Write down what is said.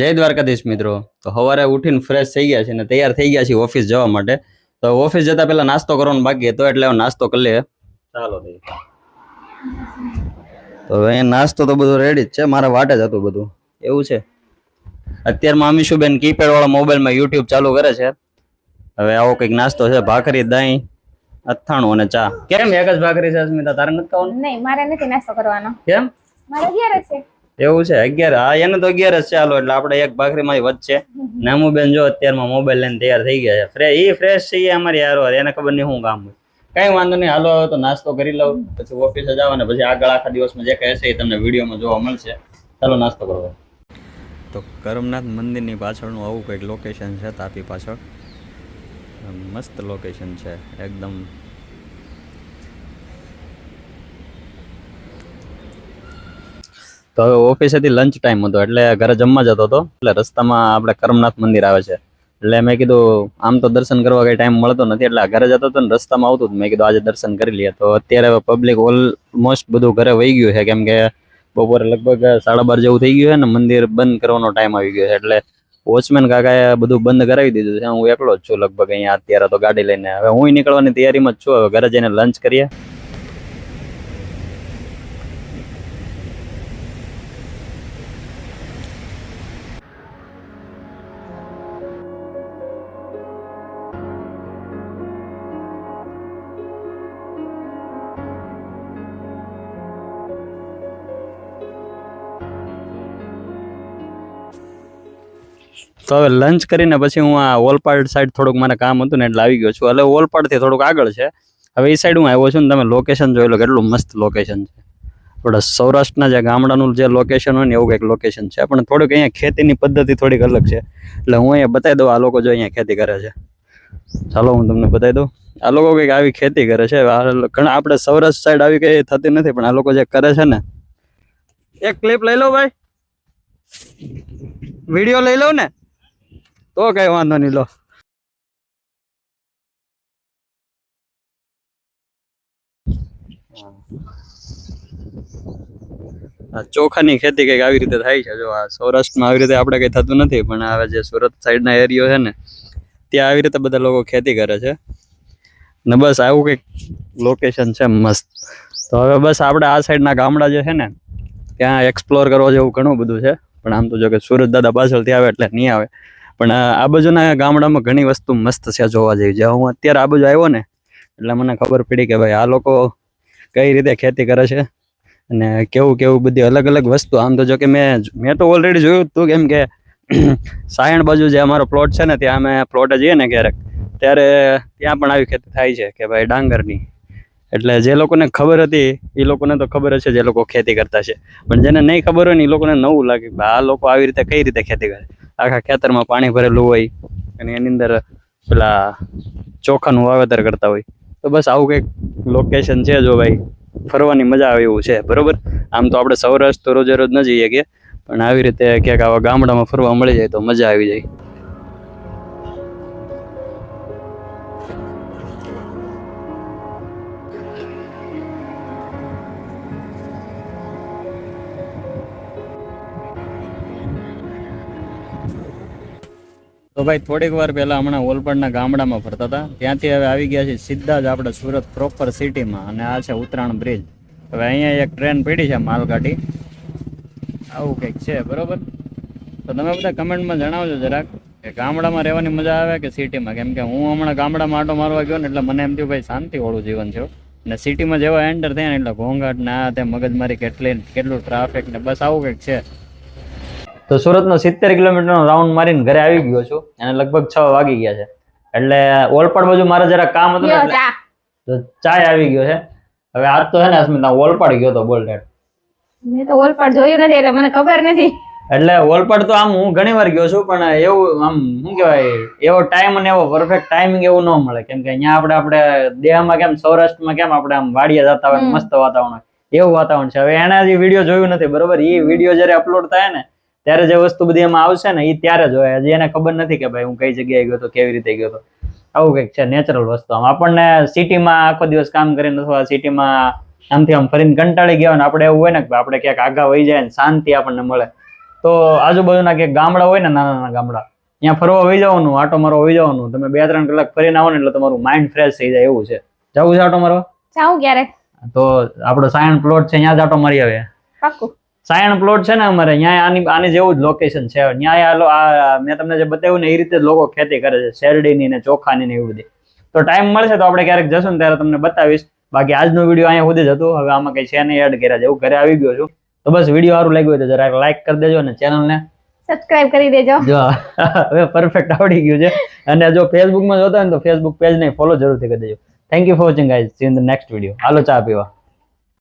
જય દ્વારકાધીશ મિત્રો. તો સવારે ઉઠીને ફ્રેશ થઈ ગયા છે અને તૈયાર થઈ ગયા છે ઓફિસ જવા માટે. તો ઓફિસ જતા પહેલા નાસ્તો કરવાનો બાકી હતો એટલે નાસ્તો કરી લઈએ. ચાલો ભાઈ. તો અહીંયા નાસ્તો તો બધું રેડી જ છે, મારા વાટે જ હતું બધું. એવું છે. અત્યારમાં અમીશુબેન કીપેડ વાળા મોબાઈલમાં યુટ્યુબ ચાલુ કરે છે. હવે આવો કંઈક નાસ્તો છે, ભાખરી, દહીં, અથાણું અને ચા. કેમ એક જ ભાખરી છે અસ્મિતા, તારે નથી ખાવાનું? નહીં, મારે નથી નાસ્તો કરવાનો. કેમ? મારે 11 છે. એવું છે? 11? હા, એને તો 11 જ ચાલો, એટલે આપણે એક ભાખરી માંથી વધશે. નામુબેન જો અત્યારમાં મોબાઈલ લઈને તૈયાર થઈ ગયા છે. ફ્રેશ થઈ ગયા અમારી યાર, એને ખબર નહીં શું કામ હોય. કઈ વાંધો નહીં, હાલો તો નાસ્તો કરી લઉં, પછી ઓફિસે જાવ ને પછી આગળ આખા દિવસમાં જે કઈ હશે એ તમને વિડીયોમાં જોવા મળશે. ચાલો નાસ્તો કરવા. તો કરમનાથ મંદિરની પાછળનું આવું કંઈક લોકેશન છે, તાપી પાછળ. મસ્ત લોકેશન છે એકદમ. તો હવે ઓફિસેથી લંચ ટાઈમ હતો એટલે ઘરે જમવા જતો હતો, એટલે રસ્તામાં આપણે કરમનાથ મંદિર આવે છે એટલે મેં કીધું આમ તો દર્શન કરવા કઈ ટાઈમ મળતો નથી, એટલે ઘરે જતો હતો ને રસ્તામાં આવતું હતું, મેં કીધું આજે દર્શન કરી લઈએ. તો અત્યારે પબ્લિક ઓલમોસ્ટ બધું ઘરે વહી ગયું છે, કેમ કે બપોરે લગભગ 12:30 જેવું થઈ ગયું છે ને મંદિર બંધ કરવાનો ટાઈમ આવી ગયો છે, એટલે વોચમેન કાકાએ બધું બંધ કરાવી દીધું છે. હું એકલો જ છું લગભગ અહીંયા અત્યારે તો ગાડી લઈને. હવે હું નીકળવાની તૈયારીમાં જ છું, હવે ઘરે જઈને લંચ કરીએ. તો હવે લંચ કરીને પછી હું આ ઓલપાડ સાઈડ થોડુંક મારે કામ હતું ને એટલે આવી ગયો છું. એટલે ઓલપાડથી થોડુંક આગળ છે, હવે એ સાઈડ હું આવ્યો છું ને તમે લોકેશન જોઈ લો, કેટલું મસ્ત લોકેશન છે. થોડા સૌરાષ્ટ્રના જે ગામડાનું જે લોકેશન હોય ને એવું કંઈક લોકેશન છે, પણ થોડુંક અહીંયા ખેતીની પદ્ધતિ થોડીક અલગ છે, એટલે હું અહીંયા બતાવી દઉં. આ લોકો જો અહીંયા ખેતી કરે છે, ચાલો હું તમને બતાવી દઉં. આ લોકો કંઈક આવી ખેતી કરે છે. ઘણા આપણે સૌરાષ્ટ્ર સાઈડ આવી કઈ થતી નથી, પણ આ લોકો જે કરે છે ને. એક ક્લિપ લઈ લો ભાઈ, વિડીયો લઈ લો ને તો કઈ વાંધો નહીં. લો ચોખાની ખેતી કઈક આવી રીતે થાય છે. જો આ સૌરાષ્ટ્રમાં આવી રીતે આપણે કઈ થતું નથી, પણ હવે જે સુરત સાઈડના એરિયો છે ને ત્યાં આવી રીતે બધા લોકો ખેતી કરે છે ને. બસ આવું કંઈક લોકેશન છે મસ્ત. તો હવે બસ આપણે આ સાઈડના ગામડા જે છે ને ત્યાં એક્સપ્લોર કરવા જેવું ઘણું બધું છે, પણ આમ તો જો કે સુરત દાદા પાછળથી આવે એટલે નહીં આવે, પણ આ બાજુના ગામડામાં ઘણી વસ્તુ મસ્ત છે જોવા જેવી. જ્યાં હું અત્યારે આ બાજુ આવ્યો ને એટલે મને ખબર પડી કે ભાઈ આ લોકો કઈ રીતે ખેતી કરે છે અને કેવું કેવું બધી અલગ અલગ વસ્તુ. આમ તો જો કે મેં તો ઓલરેડી જોયું હતું, કેમ કે સાયણ બાજુ જે અમારો પ્લોટ છે ને ત્યાં અમે પ્લોટે જઈએ ને ક્યારેક, ત્યારે ત્યાં પણ આવી ખેતી થાય છે કે ભાઈ ડાંગરની. એટલે જે લોકોને ખબર હતી એ લોકોને તો ખબર હશે, જે લોકો ખેતી કરતા છે, પણ જેને નહીં ખબર હોય ને એ લોકોને નવું લાગે આ લોકો આવી રીતે કઈ રીતે ખેતી કરે. આખા ખેતરમાં પાણી ભરેલું હોય અને એની અંદર પેલા ચોખાનું વાવેતર કરતા હોય. તો બસ આવું કંઈક લોકેશન છે. જો ભાઈ ફરવાની મજા આવે એવું છે, બરોબર. આમ તો આપણે સૌરાષ્ટ્ર તો રોજે રોજ ન જઈએ કે, પણ આવી રીતે ક્યાંક આવા ગામડામાં ફરવા મળી જાય તો મજા આવી જાય. તો ભાઈ થોડીક વાર પહેલા હમણાં ઓલપાડના ગામડામાં ફરતા હતા, ત્યાંથી હવે આવી ગયા છે સીધા જ આપણે સુરત પ્રોપર સિટીમાં, અને આ છે ઉત્તરાયણ બ્રિજ. હવે અહીંયા એક ટ્રેન પડી છે માલગાડી, આવું કંઈક છે, બરોબર. તો તમે બધા કમેન્ટમાં જણાવજો જરાક કે ગામડામાં રહેવાની મજા આવે કે સિટીમાં, કેમ કે હું હમણાં ગામડામાં આટો મારવા ગયો ને એટલે મને એમ થયું ભાઈ શાંતિવાળું જીવન છે, અને સિટીમાં જેવા એન્ટર થયા ને એટલે ઘોંઘાટ ને આ તે મગજમારી કેટલું ટ્રાફિક ને બસ આવું કંઈક છે. તો સુરતનો 70 કિલોમીટરનો રાઉન્ડ મારીને ઘરે આવી ગયો છું, અને લગભગ 6 વાગી ગયા છે. એટલે ઓલપાડ બાજુ મારે જરા કામ હતું ને એટલે તો ચાય આવી ગયો છે. હવે આજ તો છે ને અસ્મિતા ઓલપાડ ગયો તો બોલ ડેડ. મેં તો ઓલપાડ જોયું નથી એટલે મને ખબર નથી. એટલે ઓલપાડ તો આમ હું ઘણી વાર ગયો છું, પણ એવું આમ શું કહેવાય એવો ટાઈમ અને એવો પરફેક્ટ ટાઈમિંગ એવું ન મળે, કેમ કે અહીંયા આપણે દેહમાં કેમ સૌરાષ્ટ્રમાં કેમ આપણે આમ વાડીએ જતા હોય મસ્ત વાતાવરણ હોય એવું વાતાવરણ છે. હવે એના જે વિડીયો જોયું નથી, બરોબર. એ વિડીયો જયારે અપલોડ થાય ને ત્યારે જે વસ્તુ બધી એમાં આવશે ને એ ત્યારે જ હોય. હજી એને ખબર નથી કે ભાઈ હું કઈ જગ્યાએ ગયો હતો, કેવી રીતે ગયો હતો. આવું કંઈક છે નેચરલ વસ્તુ. આમ આપણને સિટીમાં આખો દિવસ કામ કરીને અથવા સિટીમાં આમથી આમ ફરીને કંટાળી ગયા હોય ને આપણે એવું હોય ને કે આપણે ક્યાંક આગા વહી જાય ને શાંતિ આપણને મળે, તો આજુબાજુના કે ગામડા હોય ને નાના નાના ગામડા ત્યાં ફરવા વહી જવાનું, આટો મારવા વહી જવાનું. તમે 2-3 કલાક ફરીને આવો ને એટલે તમારું માઇન્ડ ફ્રેશ થઈ જાય એવું છે. જવું છે આટો મારવા? જાઉં ક્યારેક તો આપણો સાયણ પ્લોટ છે ત્યાં જ આટો મારી આવે. પાક્કું. સાયણ પ્લોટ છે ને અમારે ત્યાં આની જેવું જ લોકેશન છે. ત્યાં મેં તમને જે બતાવ્યું ને એ રીતે જ લોકો ખેતી કરે છે, શેરડીની ને ચોખાની ને એવી બધી. તો ટાઈમ મળશે તો આપણે ક્યારેક જશું ને ત્યારે તમને બતાવીશ. બાકી આજનો વિડીયો અહીંયા સુધી જ હતો. હવે આમાં કઈ છે નહીં એડ કર્યા જેવું, ઘરે આવી ગયો છું. તો બસ વિડીયો સારું લાગ્યું હોય તો જરા લાઈક કરી દેજો અને ચેનલને સબસ્ક્રાઇબ કરી દેજો. જો હવે પરફેક્ટ આવડી ગયું છે. અને જો ફેસબુકમાં જોતા હોય ને તો ફેસબુક પેજ ને ફોલો જરૂરથી કરી દેજો. Thank you for watching guys. See in the next video. હાલો ચા પીવા.